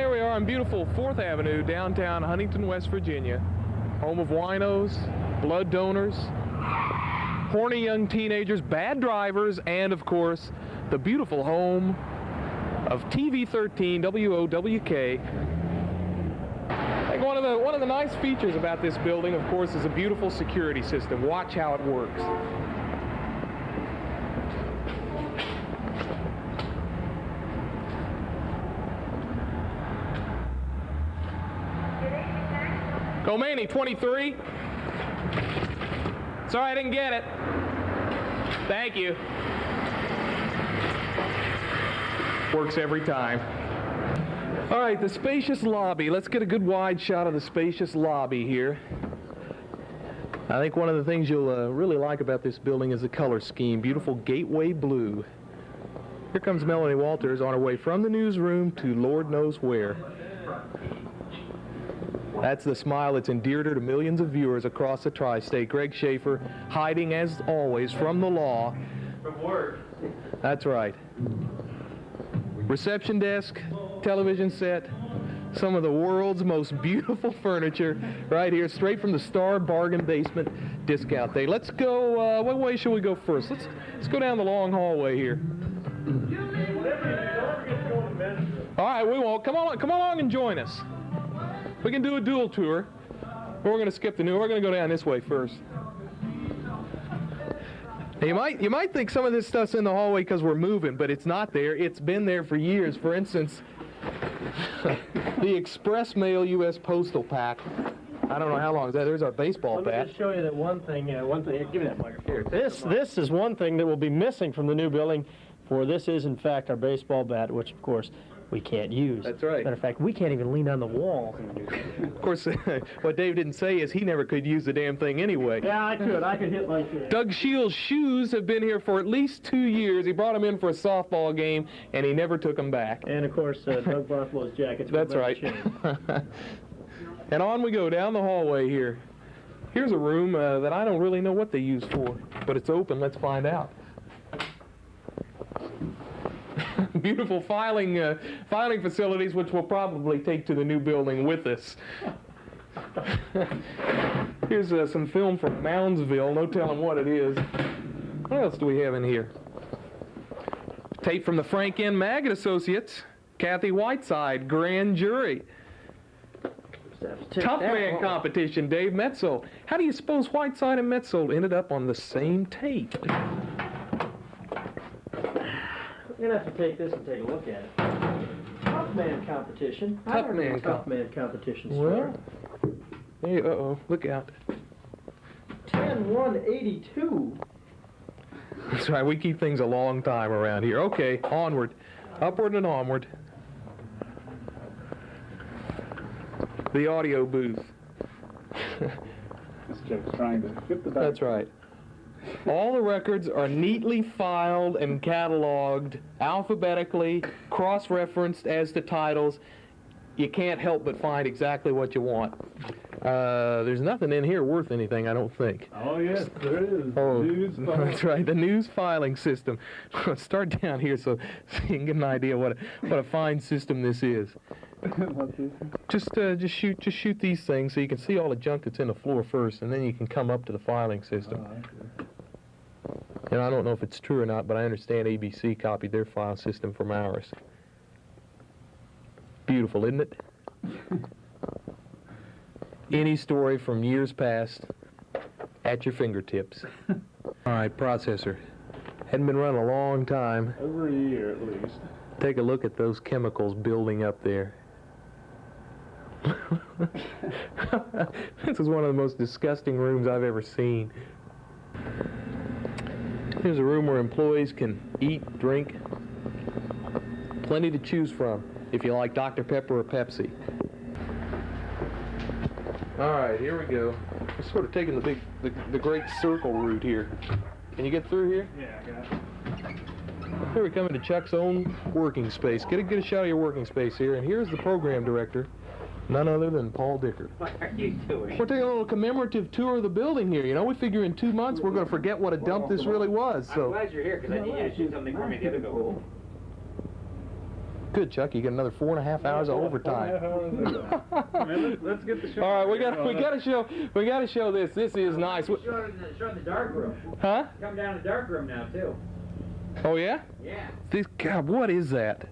here we are on beautiful 4th Avenue, downtown Huntington, West Virginia. Home of winos, blood donors, horny young teenagers, bad drivers, and of course, the beautiful home of TV 13 WOWK. I think one of the nice features about this building, of course, is a beautiful security system. Watch how it works. Khomeini, 23. Sorry, I didn't get it. Thank you. Works every time. All right, the spacious lobby. Let's get a good wide shot of the spacious lobby here. I think one of the things you'll really like about this building is the color scheme. Beautiful gateway blue. Here comes Melanie Walters on her way from the newsroom to Lord knows where. That's the smile that's endeared her to millions of viewers across the tri-state. Greg Schaefer hiding, as always, from the law. From work. That's right. Reception desk, television set, some of the world's most beautiful furniture right here, straight from the Star Bargain Basement Discount Day. Let's go, what way shall we go first? Let's go down the long hallway here. All right, we won't. Come along and join us. We can do a dual tour, or we're going to skip the new. We're going to go down this way first. Now, you might think some of this stuff's in the hallway because we're moving, but it's not there. It's been there for years. For instance, the Express Mail U.S. Postal Pack. I don't know how long is that. There's our baseball bat. Let me just show you that one thing. Give me that microphone. This is one thing that will be missing from the new building, for this is, in fact, our baseball bat, which, of course, we can't use. That's right. Matter of fact, we can't even lean on the wall. Of course, what Dave didn't say is he never could use the damn thing anyway. Yeah, I could hit like this. Doug Shields' shoes have been here for at least 2 years. He brought them in for a softball game, and he never took them back. And, of course, Doug Barthelow's jackets. That's right. And on we go down the hallway here. Here's a room that I don't really know what they use for, but it's open. Let's find out. Beautiful filing facilities, which we'll probably take to the new building with us. Here's some film from Moundsville. No telling what it is. What else do we have in here? Tape from the Frank N. Maggott Associates. Kathy Whiteside, grand jury. Tough man competition, Dave Metzold. How do you suppose Whiteside and Metzold ended up on the same tape? You're going to have to take this and take a look at it. Tough man competition. Tough man competition. Well, hey, uh-oh, look out. 10-1-82. That's right, we keep things a long time around here. Okay, onward. Upward and onward. The audio booth. This chick's trying to get the back. That's right. All the records are neatly filed and cataloged alphabetically, cross-referenced as to titles. You can't help but find exactly what you want. There's nothing in here worth anything, I don't think. Oh, yes, there is. Oh, news that's right, the news filing system. Let's start down here so you can get an idea what a fine system this is. Just shoot these things so you can see all the junk that's in the floor first, and then you can come up to the filing system. And I don't know if it's true or not, but I understand ABC copied their file system from ours. Beautiful, isn't it? Any story from years past at your fingertips. All right, processor. Hadn't been run a long time. Over a year at least. Take a look at those chemicals building up there. This is one of the most disgusting rooms I've ever seen. Here's a room where employees can eat, drink. Plenty to choose from if you like Dr. Pepper or Pepsi. All right, here we go. We're sort of taking the great circle route here. Can you get through here? Yeah, I got it. Here we come into Chuck's own working space. Get a shot of your working space here. And here's the program director, none other than Paul Dicker. What are you doing? We're taking a little commemorative tour of the building here. You know, we figure in 2 months we're going to forget what a dump this really was. I'm So glad you're here, because I need you to shoot something for me the other go. Good, Chuck. You get another 4.5 hours of overtime. Man, let's get the show. All right, we gotta show this. This is nice. Show in the dark room. Huh? Come down to the dark room now too. Oh yeah? Yeah. This God, what is that?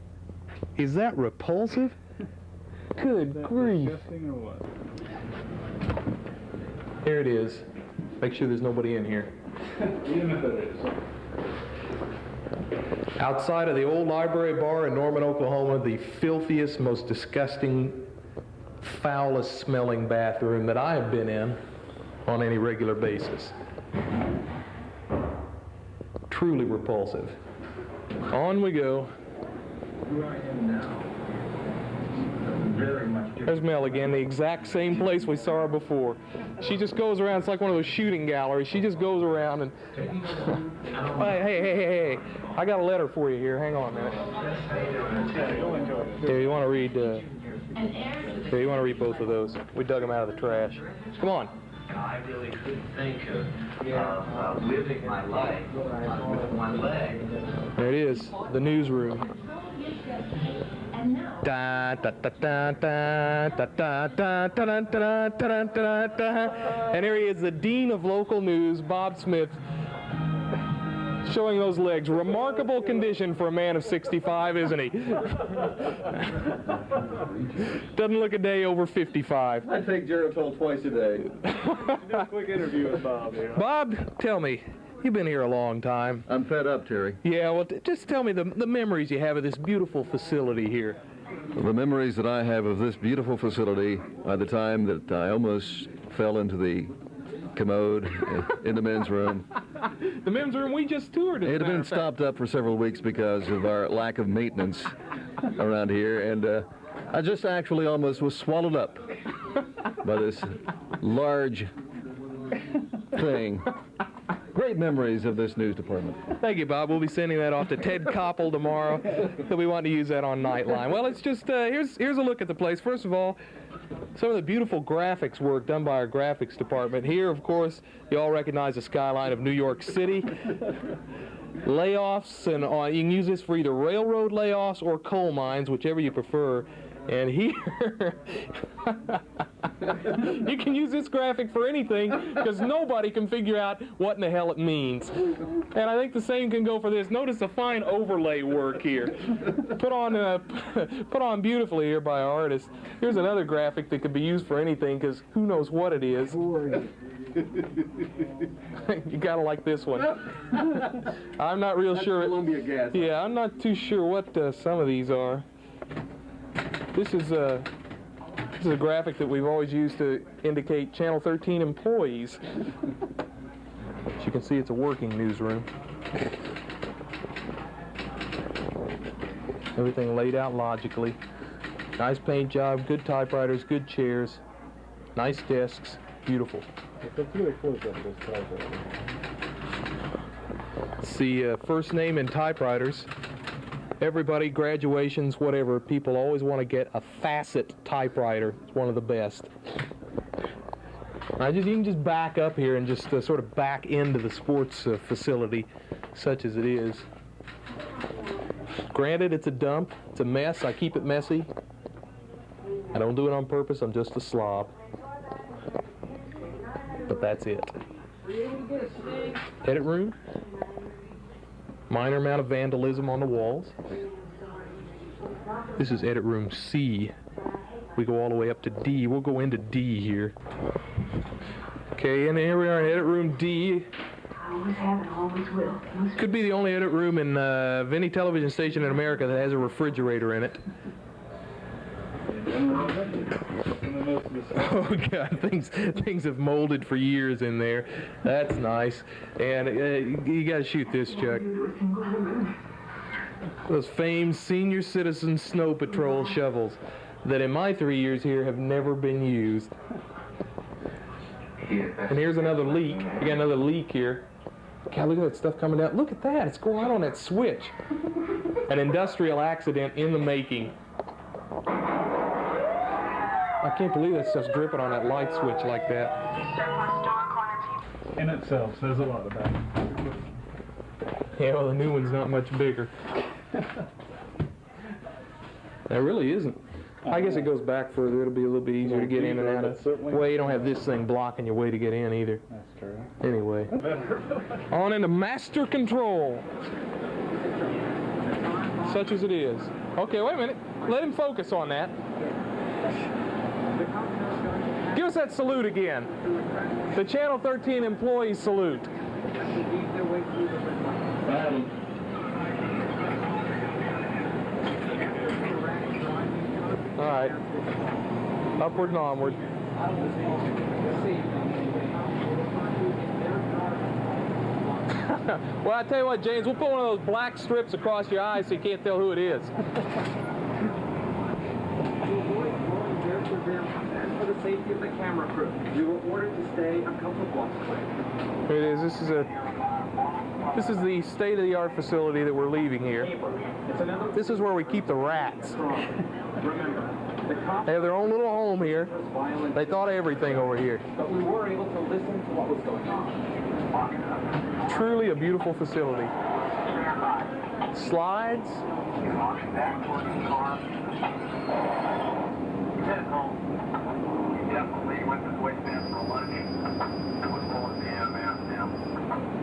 Is that repulsive? Good grief. Disgusting or what? Here it is. Make sure there's nobody in here. Even if it is. Outside of the old library bar in Norman, Oklahoma, the filthiest, most disgusting, foulest smelling bathroom that I have been in on any regular basis. Truly repulsive. On we go. Who I am now. Very much different. There's Mel again, the exact same place we saw her before. She just goes around, it's like one of those shooting galleries. She just goes around and... Hey. I got a letter for you here. Hang on a minute. Here, you want to read... here, you want to read both of those. We dug them out of the trash. Come on. I really couldn't think of living my life with one leg. There it is, the newsroom. Da, da, da, da, da, da, da, da, da, da, da, da, da, da. And here he is, the Dean of Local News, Bob Smith, showing those legs. Remarkable condition for a man of 65, isn't he? Doesn't look a day over 55. I take Geritol twice a day. Do a quick interview with Bob here. Bob, tell me, you've been here a long time. I'm fed up, Terry. Yeah, well, just tell me the memories you have of this beautiful facility here. The memories that I have of this beautiful facility are the time that I almost fell into the commode in the men's room. The men's room we just toured. It had been stopped up for several weeks because of our lack of maintenance around here, and I just actually almost was swallowed up by this large thing. Great memories of this news department. Thank you, Bob. We'll be sending that off to Ted Koppel tomorrow. He'll be wanting to use that on Nightline. Well, it's just, here's a look at the place. First of all, some of the beautiful graphics work done by our graphics department. Here, of course, you all recognize the skyline of New York City. Layoffs, and you can use this for either railroad layoffs or coal mines, whichever you prefer. And here, you can use this graphic for anything because nobody can figure out what in the hell it means. And I think the same can go for this. Notice the fine overlay work here. Put on beautifully here by our artist. Here's another graphic that could be used for anything because who knows what it is. You gotta like this one. I'm not real sure. Columbia Gas. Yeah, I'm not too sure what some of these are. This is a graphic that we've always used to indicate Channel 13 employees. As you can see, it's a working newsroom. Everything laid out logically. Nice paint job, good typewriters, good chairs, nice desks, beautiful. See, first name in typewriters. Everybody, graduations, whatever, people always want to get a facet typewriter. It's one of the best. You can just back up here and just sort of back into the sports facility, such as it is. Granted, it's a dump. It's a mess. I keep it messy. I don't do it on purpose. I'm just a slob. But that's it. Edit room. Minor amount of vandalism on the walls. This is edit room C. We go all the way up to D. We'll go into D here. Okay, and here we are in edit room D. Always have and always will. Could be the only edit room in any television station in America that has a refrigerator in it. Oh God, things have molded for years in there. That's nice. And you got to shoot this, Chuck. Those famed senior citizen snow patrol shovels that in my 3 years here have never been used. And here's another leak. You got another leak here. God, look at that stuff coming down. Look at that. It's going out on that switch. An industrial accident in the making. I can't believe that stuff's dripping on that light switch like that. In itself says a lot about it. Yeah, well, the new one's not much bigger. There really isn't. I guess it goes back further. It'll be a little bit easier to get in and out of. Well, you don't have this thing blocking your way to get in either. That's true. Anyway, on into master control. Such as it is. Okay, wait a minute. Let him focus on that. Give us that salute again. The Channel 13 employee salute. All right. Upward and onward. Well, I tell you what, James, we'll put one of those black strips across your eyes so you can't tell who it is. For the safety of the camera crew, we were ordered to stay a couple of blocks away. Here it is. This is the state-of-the-art facility that we're leaving here. This is where we keep the rats. They have their own little home here. They thought of everything over here. But we were able to listen to what was going on. Truly a beautiful facility. Slides.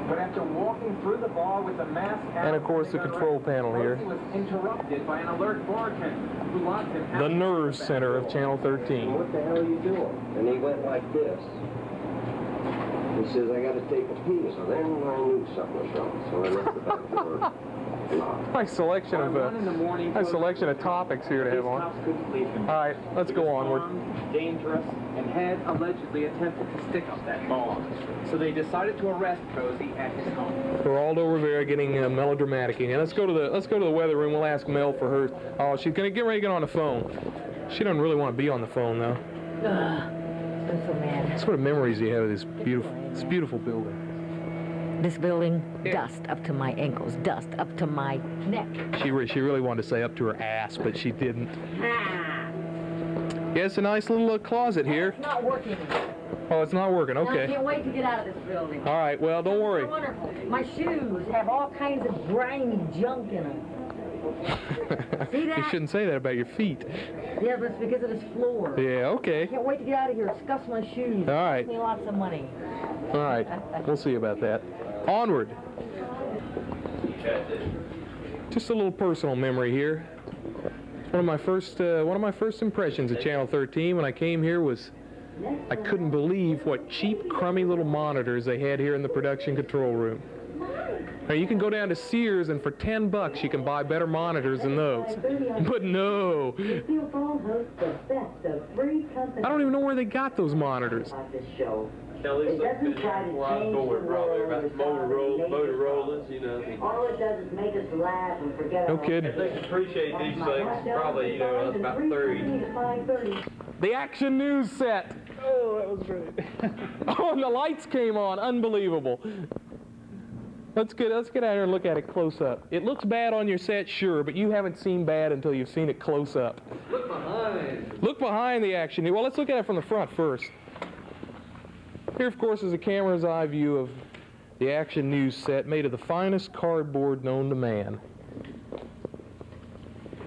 But after walking through the bar with the mask And of course the control panel here. He was interrupted by an alert bartender who locked him out. The nerve center of Channel 13. What the hell are you doing? And he went like this. He says, I got to take a pee. So then I knew something was wrong. So I left the back door locked. Nice selection of topics here to have on. All right, let's go onward. Dangerous, and had allegedly attempted to stick up that bomb. So they decided to arrest Cozy at his home. Geraldo Rivera getting melodramatic again. Let's go to the weather room. We'll ask Mel for her. Oh, she's gonna get ready to get on the phone. She doesn't really want to be on the phone though. I'm so mad. What sort of memories do you have of this beautiful building? This building, dust up to my ankles, dust up to my neck. She really wanted to say up to her ass, but she didn't. Yeah, it's a nice little closet here. It's not working. Oh, it's not working. I Okay. can't wait to get out of this building. All right. Well, don't worry. It's wonderful. My shoes have all kinds of grimy junk in them. See that? You shouldn't say that about your feet. Yeah, but it's because of this floor. Yeah. I Okay. can't wait to get out of here. Scuff my shoes. All right. Cost me lots of money. All right. We'll see about that. Onward. Just a little personal memory here. One of my first impressions of Channel 13 when I came here was I couldn't believe what cheap, crummy little monitors they had here in the production control room. Now, you can go down to Sears and for $10 you can buy better monitors than those. But no. I don't even know where they got those monitors. Kelly's been here before I was born, probably. About the Motorola's, you know. All it does is make us laugh and forget No about kidding. They can appreciate these things, probably, you know, I was about 30. The Action News set. Oh, that was great. Oh, and the lights came on. Unbelievable. Let's get out here and look at it close up. It looks bad on your set, sure, but you haven't seen bad until you've seen it close up. Look behind. Look behind the Action News. Well, let's look at it from the front first. Here, of course, is a camera's eye view of the Action News set made of the finest cardboard known to man.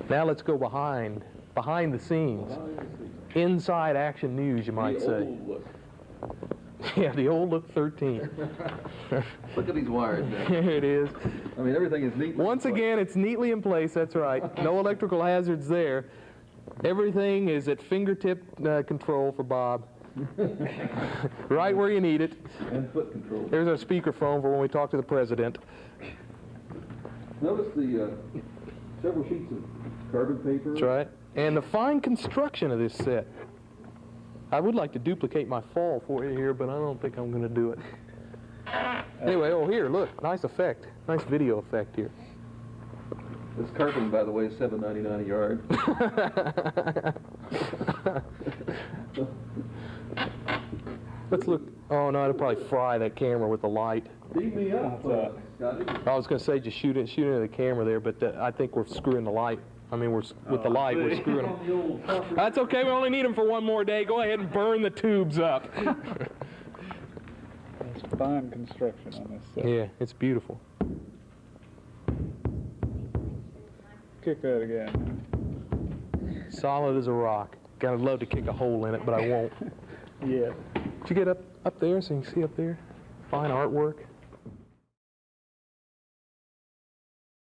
Now let's go behind the scenes. Inside Action News, you might say. Yeah, the old look 13. Look at these wires there. Here it is. I mean, everything is neat. Once again, it's neatly in place, that's right. No electrical hazards there. Everything is at fingertip control for Bob. Right where you need it. And foot control. There's our speakerphone for when we talk to the president. Notice the several sheets of carbon paper. That's right. And the fine construction of this set. I would like to duplicate my fall for you here, but I don't think I'm going to do it. Anyway, oh, here, look. Nice effect. Nice video effect here. This carpeting, by the way, is $7.99 a yard. Let's look. Oh, no, it'll probably fry that camera with the light. Beat me up, Scotty. I was going to say just shoot into the camera there, but I think we're screwing the light. I mean, with the light, we're screwing them. That's okay. We only need them for one more day. Go ahead and burn the tubes up. There's fine construction on this set. Yeah, it's beautiful. Kick that again. solid as a rock. I'd love to kick a hole in it, but I won't. Yeah. Did you get up there so you can see up there? Fine artwork.